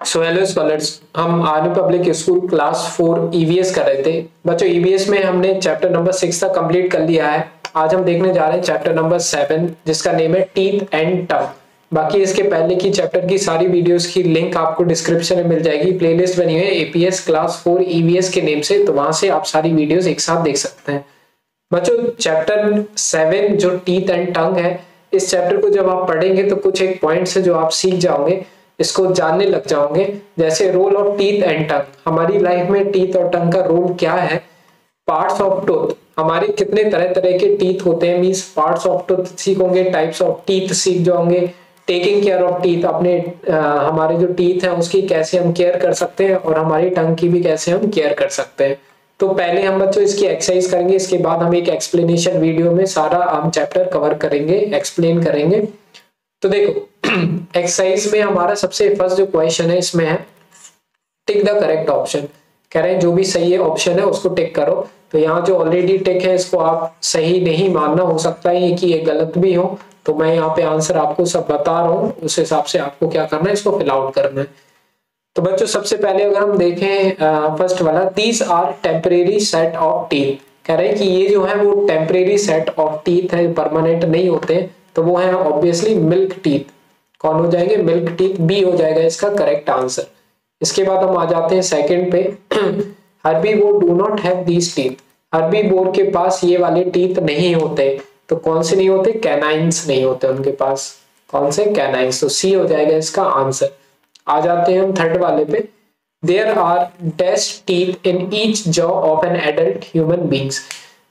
So hello scholars, हम army public school class 4 EVS कर रहे थे। बच्चों ईवीएस में हमने चैप्टर नंबर 6 तक कंप्लीट कर लिया है। आज हम देखने जा रहे हैं चैप्टर नंबर 7 जिसका नेम है टीथ एंड टंग। बाकी इसके पहले की चैप्टर की सारी वीडियोस की लिंक आपको डिस्क्रिप्शन में मिल जाएगी। प्लेलिस्ट बनी हुई है एपीएस क्लास 4 ईवीएस के नेम से, तो वहां से आप सारी वीडियोस एक साथ देख सकते हैं। बच्चों चैप्टर 7 जो टीथ एंड टंग है, इस चैप्टर को जब आप पढ़ेंगे तो कुछ एक पॉइंट्स है जो आप सीख जाओगे, इसको जानने लग जाओगे। जैसे role of teeth and tongue, हमारी लाइफ में टीथ और टंग का रोल क्या है। पार्ट्स ऑफ टूथ, हमारे कितने तरह तरह के टीथ होते हैं, मींस पार्ट्स ऑफ टूथ सीखोगे, टाइप्स ऑफ टीथ सीख जाओगे। टेकिंग केयर ऑफ टीथ, अपने हमारे जो टीथ हैं उसकी कैसे हम केयर कर सकते हैं और हमारी टंग की भी कैसे हम केयर कर सकते हैं। तो पहले हम बच्चों इसकी एक्सरसाइज करेंगे, इसके बाद हम एक एक्सप्लेनेशन वीडियो में सारा हम चैप्टर कवर करेंगे, एक्सप्लेन करेंगे। तो देखो एक्सरसाइज में हमारा सबसे फर्स्ट जो क्वेश्चन है इसमें है टिक द करेक्ट ऑप्शन। कह रहे हैं जो भी सही है ऑप्शन है उसको टिक करो। तो यहाँ जो ऑलरेडी टिक है इसको आप सही नहीं मानना, हो सकता है कि ये गलत भी हो, तो मैं यहाँ पे आंसर आपको सब बता रहा हूँ, उस हिसाब से आपको क्या करना है, इसको फिल आउट करना है। तो बच्चों सबसे पहले अगर हम देखें फर्स्ट वाला, these are temporary set of teeth. कह रहे हैं कि ये जो है वो टेम्परेरी सेट ऑफ टीथ है, परमानेंट नहीं होते, तो वो है ऑब्वियसली मिल्क टीथ। कौन हो जाएंगे? मिल्क टीथ, बी हो जाएगा इसका करेक्ट आंसर। इसके बाद हम आ जाते हैं सेकंड पे, herbivore do not have these teeth. Herbivore के पास ये वाले टीथ नहीं होते, तो कौन से नहीं होते? कैनाइंस नहीं होते उनके पास। कौन से? कैनाइंस। तो सी हो जाएगा इसका आंसर। आ जाते हैं हम थर्ड वाले पे, there are dash teeth in each jaw of an adult human beings.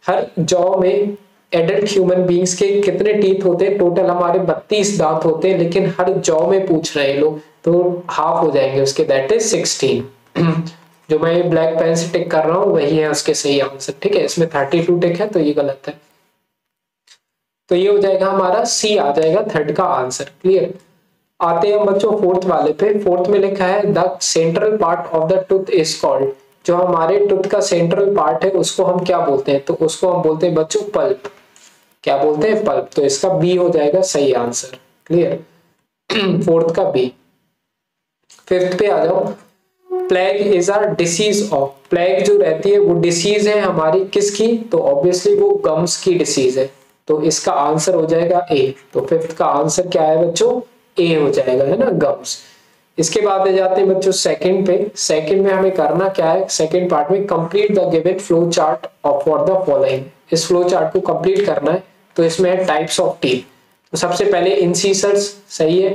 हर जॉ में एडल्ट ह्यूमन बींग्स के कितने टीथ होते हैं? टोटल हमारे 32 दांत होते हैं, लेकिन हर जॉ में पूछ रहे हैं लोग, तो हाफ हो जाएंगे उसके, दैट इज 16। जो मैं ब्लैक पेन से टिक कर रहा हूँ वही है उसके सही आंसर। ठीक है, इसमें 32 टिक है तो ये गलत है, तो ये हो जाएगा हमारा सी आ जाएगा थर्ड का आंसर। क्लियर। आते हैं हम बच्चों फोर्थ वाले पे। फोर्थ में लिखा है the central part of the tooth is called. जो हमारे टूथ का सेंट्रल पार्ट है उसको हम क्या बोलते हैं? तो उसको हम बोलते हैं बच्चों पल्प। क्या बोलते हैं? पल्प। तो इसका बी हो जाएगा सही आंसर। क्लियर, फोर्थ का बी। फिफ्थ पे आ जाओ, plague is a disease of. Plague जो रहती है वो डिसीज है हमारी किसकी? तो ऑब्वियसली वो गम्स की डिसीज है, तो इसका आंसर हो जाएगा ए। तो फिफ्थ का आंसर क्या है बच्चों? ए हो जाएगा, है ना, गम्स। इसके बाद आ जाते हैं बच्चों सेकंड पे। सेकंड में हमें करना क्या है? सेकंड पार्ट में complete the given flow chart of for the following. इस फ्लो चार्ट को कंप्लीट करना है। तो इसमें है टाइप्स ऑफ टीथ। तो सबसे पहले इंसीसर्स सही है,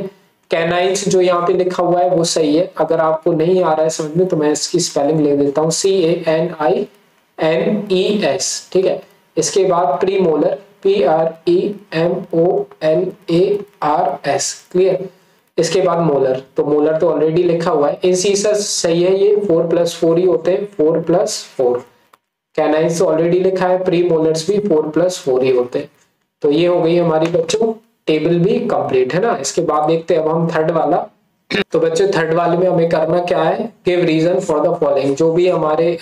कैनाइन्स जो यहाँ पे लिखा हुआ है वो सही है। अगर आपको नहीं आ रहा है समझ में तो मैं इसकी स्पेलिंग ले देता हूँ, CANINES। ठीक है। इसके बाद प्रीमोलर, PREMOLARS। क्लियर। इसके बाद मोलर, तो मोलर तो ऑलरेडी लिखा हुआ है। इंसीसर्स सही है, ये 4+4 ही होते हैं, 4+4। कैनाइन्स ऑलरेडी लिखा है, प्री मोलर्स भी 4+4 ही होते हैं। तो ये हो गई हमारी बच्चों टेबल भी कंप्लीट, है ना। इसके बाद देखते हैं अब हम थर्ड वाला। तो बच्चों थर्ड वाले में हमें करना क्या है? Give reason for the following. जो भी हमारे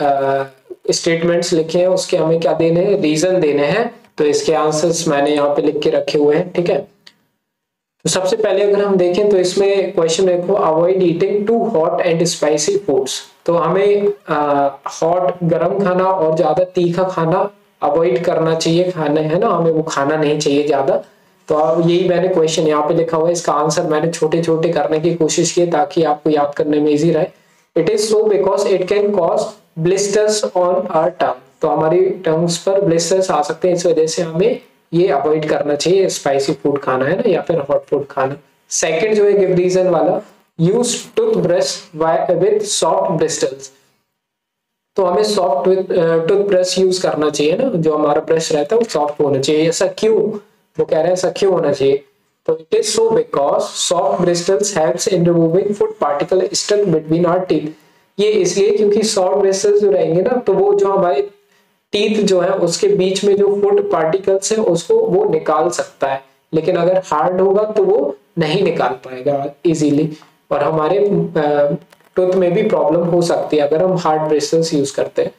स्टेटमेंट्स लिखे हैं उसके हमें क्या देने हैं? रीजन देने हैं। तो इसके आंसर्स मैंने यहाँ पे लिख के रखे हुए हैं। ठीक है। तो सबसे पहले अगर हम देखें तो इसमें क्वेश्चन देखो, avoid eating too hot and spicy foods. तो हमें हॉट गर्म खाना और ज्यादा तीखा खाना अवॉइड करना चाहिए, खाना है ना, हमें वो खाना नहीं चाहिए ज्यादा। तो यही मैंने क्वेश्चन यहाँ पे लिखा हुआ है। इसका आंसर मैंने छोटे छोटे करने की कोशिश की ताकि आपको याद करने में इजी रहे। It is so because it can cause blisters on our tongue. तो हमारी टंग्स पर ब्लिस्टर्स आ सकते हैं, इस वजह से हमें ये अवॉइड करना चाहिए स्पाइसी फूड खाना, है ना, या फिर हॉट फूड खाना। सेकंड जो है गिव रीजन वाला, use toothbrush with soft bristles. तो हमें सॉफ्ट टूथब्रश यूज करना चाहिए ना, जो हमारा ब्रश रहता है वो सॉफ्ट होना चाहिए। ऐसा क्यों? वो कह रहे हैं ऐसा क्यों होना चाहिए? तो it is so because soft bristles helps in removing food particle stuck between our teeth. ये इसलिए क्योंकि सॉफ्ट ब्रिस्टल्स जो रहेंगे ना, तो वो जो हमारे टीथ जो है उसके बीच में जो फूड पार्टिकल्स है उसको वो निकाल सकता है, लेकिन अगर हार्ड होगा तो वो नहीं निकाल पाएगा इजीली, और हमारे टूथ में भी प्रॉब्लम हो सकती है अगर हम हार्ड ब्रिस्टल्स यूज करते हैं।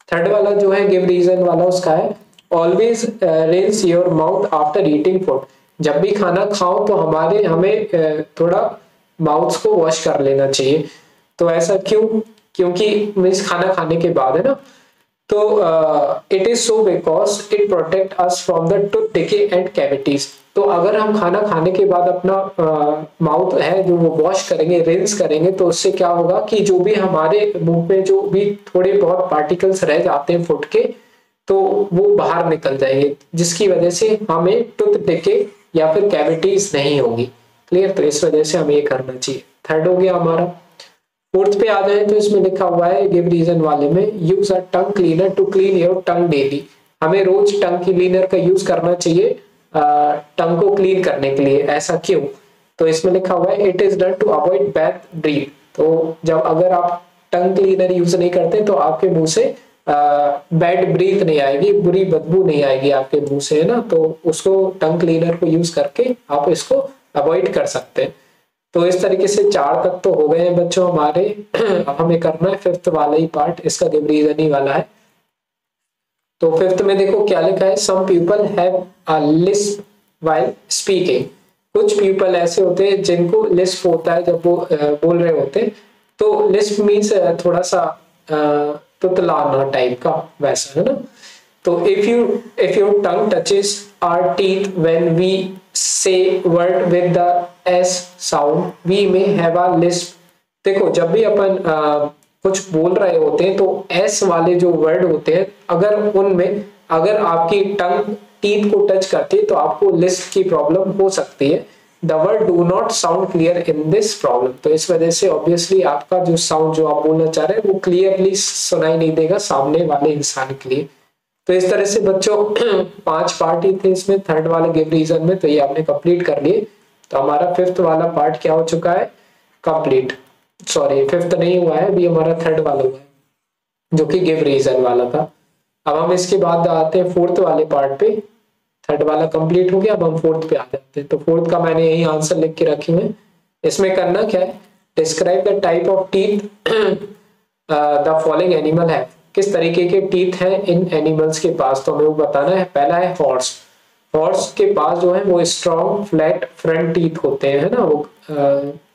थर्ड वाला जो है गिव रीजन वाला, उसका है always rinse your mouth after eating food. जब भी खाना खाओ तो हमें थोड़ा माउथ को वॉश कर लेना चाहिए। तो ऐसा क्यों? क्योंकि मीन्स खाना खाने के बाद, है ना। तो it is so because it protect us from the tooth decay and cavities. तो अगर हम खाना खाने के बाद अपना माउथ है जो वो वॉश करेंगे, रिंस करेंगे, तो उससे क्या होगा कि जो भी हमारे मुंह में जो भी थोड़े बहुत पार्टिकल्स रह जाते हैं फूड के, तो वो बाहर निकल जाएंगे, जिसकी वजह से हमें टूथ डिके या फिर कैविटीज नहीं होगी। क्लियर? तो इस वजह से हमें ये करना चाहिए। थर्ड हो गया हमारा। फोर्थ पे आ जाए तो इसमें लिखा हुआ है गिव रीजन वाले में, use a tongue cleaner to clean your tongue daily. हमें रोज टंग क्लीनर का यूज करना चाहिए टंग को क्लीन करने के लिए। ऐसा क्यों? तो इसमें लिखा हुआ है it is done to avoid bad breath. तो जब अगर आप टंग क्लीनर यूज नहीं करते तो आपके मुंह से बैड ब्रीथ नहीं आएगी, बुरी बदबू नहीं आएगी आपके मुंह से, है ना। तो उसको टंग क्लीनर को यूज करके आप इसको अवॉइड कर सकते हैं। तो इस तरीके से 4 तक तो हो गए हैं बच्चों हमारे। अब हमें करना है फिफ्थ वाला ही पार्ट, इसका गिव रीजन ही वाला है। तो फिफ्थ में देखो क्या लिखा है, some people have a lisp while speaking. कुछ पीपल ऐसे होते हैं जिनको लिस्प होता है जब वो बोल रहे होते हैं। तो लिस्प मीन्स थोड़ा सा तुतलाना टाइप का, वैसा, है ना। तो if your tongue touches our teeth when we say word with the s sound, we may have a lisp। देखो जब भी अपन कुछ बोल रहे होते हैं तो s वाले जो वर्ड होते हैं, अगर उनमें अगर आपकी टंग टीथ को टच करती है तो आपको लिस्प की प्रॉब्लम हो सकती है। The word do not sound clear in this problem. तो इस वजह से ऑब्वियसली आपका जो साउंड जो आप बोलना चाह रहे हैं वो क्लियरली सुनाई नहीं देगा सामने वाले इंसान के लिए। तो इस तरह से बच्चों 5 पार्ट ही थे इसमें, थर्ड वाले गिव रीजन में, तो ये आपने कंप्लीट कर लिए। तो हमारा फिफ्थ वाला पार्ट क्या हो चुका है, कंप्लीट। सॉरी, फिफ्थ नहीं हुआ है, अभी हमारा थर्ड वाला हुआ है जो कि गिव रीजन वाला था। अब हम इसके बाद आते हैं फोर्थ वाले पार्ट पे। थर्ड वाला कंप्लीट हो गया, अब हम फोर्थ पे आ जाते हैं। तो फोर्थ का मैंने यही आंसर लिख के रखे हुए। इसमें करना क्या है, describe the type of teeth the following animal है। किस तरीके के टीथ हैं इन एनिमल्स के पास, तो हमें वो बताना है। पहला है हॉर्स। हॉर्स के पास जो है वो स्ट्रॉन्ग फ्लैट फ्रंट टीथ होते हैं, है ना, वो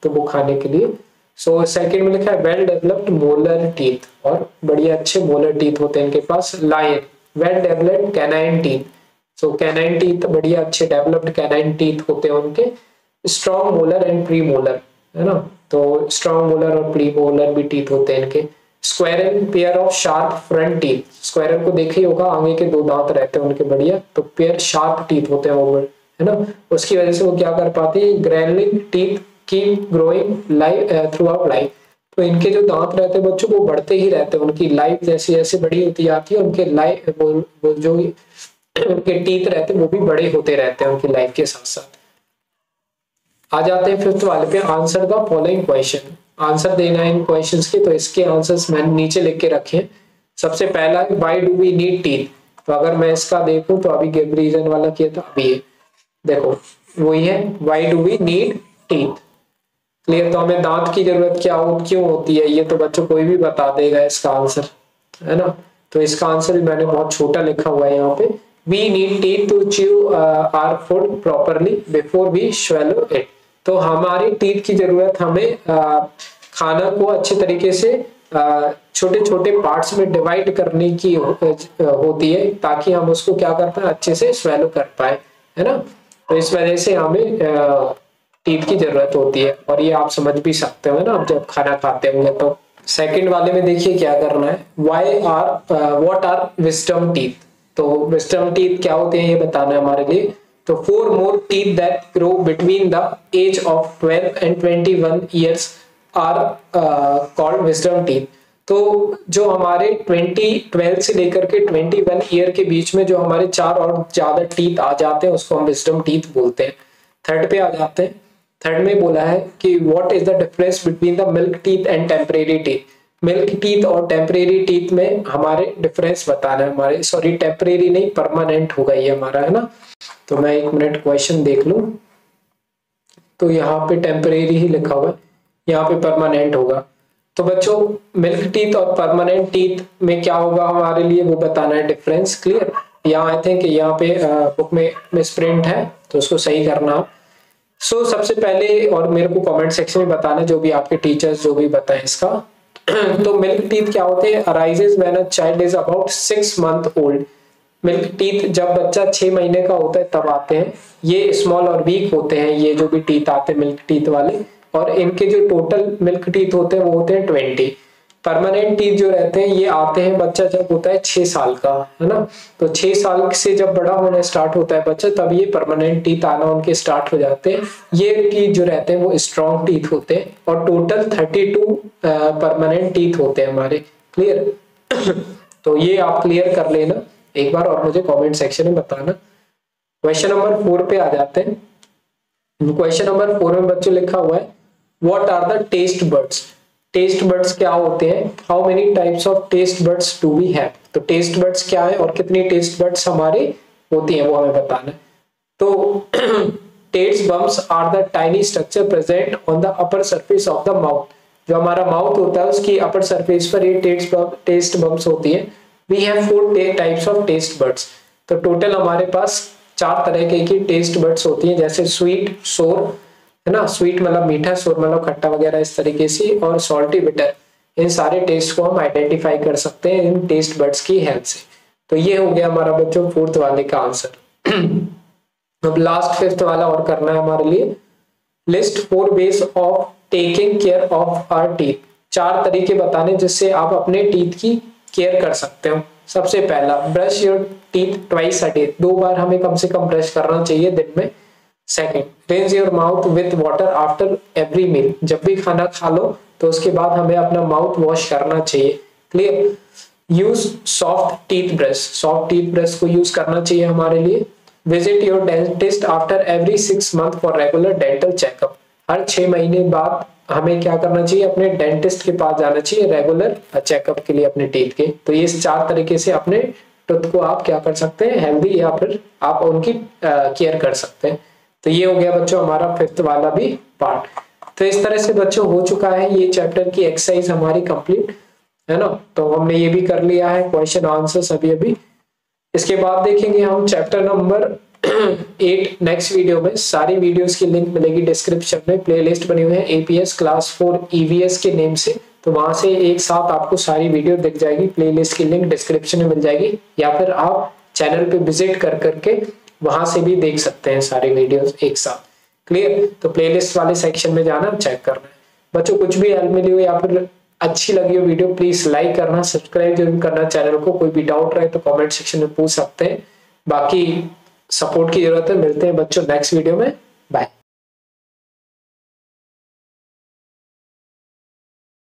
तो वो खाने के लिए। सो सेकंड में लिखा है वेल डेवलप्ड मोलर टीथ, और बढ़िया अच्छे मोलर टीथ होते हैं इनके पास। Lion, well developed canine teeth. So canine teeth बढ़िया अच्छे डेवलप्ड कैनाइन टीथ होते हैं उनके। Strong molar and premolar, है ना, तो स्ट्रॉन्ग मोलर और प्री मोलर भी टीथ होते हैं इनके। Squirrel, pair of sharp front teeth. Squirrel को देखे ही होगा, आगे के 2 दांत रहते हैं उनके बढ़िया, तो पेयर शार्प टीथ होते हैं वो, है ना। उसकी वजह से वो क्या कर पाते हैं, ग्रैनलिंग teeth keep growing life throughout life. तो इनके जो दांत रहते हैं बच्चों वो बढ़ते ही रहते हैं, उनकी लाइफ जैसे जैसे बड़ी होती जाती है उनके लाइफ वो जो उनके टीथ रहते हैं वो भी बड़े होते रहते हैं उनकी लाइफ के साथ साथ। आ जाते हैं फिफ्थ वाले पे, answer the following question. Answer देना है इन क्वेश्चंस के। तो इसके आंसर्स मैंने नीचे लिख के रखे हैं। सबसे पहला है why do we need teeth. तो अगर मैं इसका देखूं तो अभी गिव रीजन वाला किया था, अभी ये देखो वही है, why do we need teeth. Clear? तो हमें दांत की जरूरत क्यों होती है, ये तो बच्चों कोई भी बता देगा इसका आंसर, है ना। तो इसका आंसर भी मैंने बहुत छोटा लिखा हुआ है यहाँ पे, we need teeth to chew our food properly before we swallow it. तो हमारी टीथ की जरूरत हमें खाना को अच्छे तरीके से छोटे छोटे पार्ट्स में डिवाइड करने की होती है, ताकि हम उसको क्या कर पाए, अच्छे से स्वेलो कर पाए, है ना। तो इस वजह से हमें टीथ की जरूरत होती है, और ये आप समझ भी सकते हो ना आप जब खाना खाते होंगे। तो सेकंड वाले में देखिए क्या करना है, व्हाट आर विजडम टीथ। तो विजडम टीथ क्या होते हैं ये बताना है हमारे लिए। तो 4 more teeth that grow between the age of 12 and 21 years are called wisdom teeth। तो जो हमारे 12 से लेकर के 21 ईयर के बीच में जो हमारे 4 और ज्यादा टीथ आ जाते हैं उसको हम विजडम टीथ बोलते हैं। थर्ड पे आ जाते हैं। थर्ड में बोला है कि what is the difference between the milk teeth and temporary teeth. Milk teeth और टेम्परेरी टीथ में हमारे डिफरेंस बताना है। हमारे सॉरी टेम्परेरी नहीं, परमानेंट होगा ये हमारा, है ना। तो मैं 1 मिनट क्वेश्चन देख लूं, तो यहाँ पे टेम्परेरी ही लिखा हुआ है, यहाँ पे परमानेंट होगा। तो बच्चों मिल्क टीथ और परमानेंट टीथ में क्या होगा हमारे लिए वो बताना है डिफरेंस। क्लियर? यहाँ आई थिंक यहाँ पे बुक में मिसप्रिंट है तो उसको सही करना। सबसे पहले और मेरे को कमेंट सेक्शन में बताना जो भी आपके टीचर्स जो भी बताएं इसका। तो मिल्क टीथ क्या होते हैं? Arises when a child is about 6 month old. Milk teeth जब बच्चा 6 महीने का होता है तब आते हैं। ये स्मॉल और वीक होते हैं, ये जो भी टीथ आते हैं मिल्क टीथ वाले, और इनके जो टोटल मिल्क टीथ होते हैं वो होते हैं 20। परमानेंट टीथ जो रहते हैं ये आते हैं बच्चा जब होता है 6 साल का, है ना। तो 6 साल से जब बड़ा होना स्टार्ट होता है बच्चा, तब ये परमानेंट टीथ आना उनके स्टार्ट हो जाते हैं। ये टीथ जो रहते हैं वो स्ट्रॉन्ग टीथ होते हैं, और टोटल 32 परमानेंट टीथ होते हैं हमारे। क्लियर? तो ये आप क्लियर कर लेना एक बार और मुझे कमेंट सेक्शन में बताना। क्वेश्चन नंबर 4 पे आ जाते हैं। क्वेश्चन नंबर 4 में बच्चों लिखा हुआ है what are the taste buds. Taste buds क्या होते हैं? How many types of taste buds do we have. तो टेस्ट बड्स क्या है और कितनी टेस्ट बड्स हमारे होती हैं वो हमें बताना है। तो taste buds are the tiny structure present on the upper surface of the mouth. जो हमारा माउथ होता है उसकी अपर सरफेस पर ये टेस्ट बम्स होती है। We have 4 types of taste buds. तो टोटल हमारे पास 4 तरह की टेस्ट बड्स होती हैं, जैसे स्वीट, सोर, है ना। स्वीट मतलब मीठा, सोर मतलब खट्टा वगैरह इस तरीके से, और सॉल्टी, बिटर। इन सारे टेस्ट को हम आइडेंटिफाई कर सकते हैं इन टेस्ट बड्स की हेल्प से। तो ये हो गया हमारा बच्चों 4th वाले का आंसर। अब लास्ट 5th वाला और करना है हमारे लिए। List 4 ways of taking care of our teeth. 4 तरीके बताने जिससे आप अपने टीथ की केयर कर सकते हो। सबसे पहला, brush your teeth twice a day. 2 बार हमें कम से कम ब्रश करना चाहिए दिन में। Second, rinse your mouth with water after every meal. जब भी खाना खा लो तो उसके बाद हमें अपना माउथ वॉश करना चाहिए। Clear? Use soft teeth brush. Soft teeth brush को यूज करना चाहिए हमारे लिए। Visit your dentist after every 6 month for regular dental checkup. हर 6 महीने बाद हमें क्या करना चाहिए? अपने डेंटिस्ट के पास जाना चाहिए रेगुलर चेकअप के लिए अपने टीथ के। तो ये 4 तरीके से अपने टूथ को आप क्या कर सकते हैं? हेल्दी, या फिर आप उनकी केयर कर सकते हैं। तो ये हो गया बच्चों हमारा 5th वाला भी पार्ट। तो इस तरह से बच्चों हो चुका है ये चैप्टर की एक्सरसाइज हमारी कंप्लीट, है ना। तो हमने ये भी कर लिया है क्वेश्चन आंसर्स अभी। इसके बाद देखेंगे हम चैप्टर नंबर 8 नेक्स्ट वीडियो में। सारी वीडियोस की लिंक मिलेगी डिस्क्रिप्शन में। प्लेलिस्ट बनी हुई है एपीएस क्लास 4 ईवीएस के नेम से, तो वहां से एक साथ आपको सारी वीडियो दिख जाएगी। प्लेलिस्ट की लिंक डिस्क्रिप्शन में मिल जाएगी, या फिर आप चैनल पे विजिट कर करके वहां से भी देख सकते हैं सारी वीडियोस एक साथ। क्लियर? तो प्लेलिस्ट वाले सेक्शन में जाना, चेक करना है। बच्चों कुछ भी हेल्प मिली हो या फिर अच्छी लगी हो वीडियो, प्लीज लाइक करना, सब्सक्राइब जरूर करना चैनल को। कोई भी डाउट रहे तो कमेंट सेक्शन में पूछ सकते हैं। बाकी सपोर्ट की जरूरत है। मिलते हैं बच्चों नेक्स्ट वीडियो में।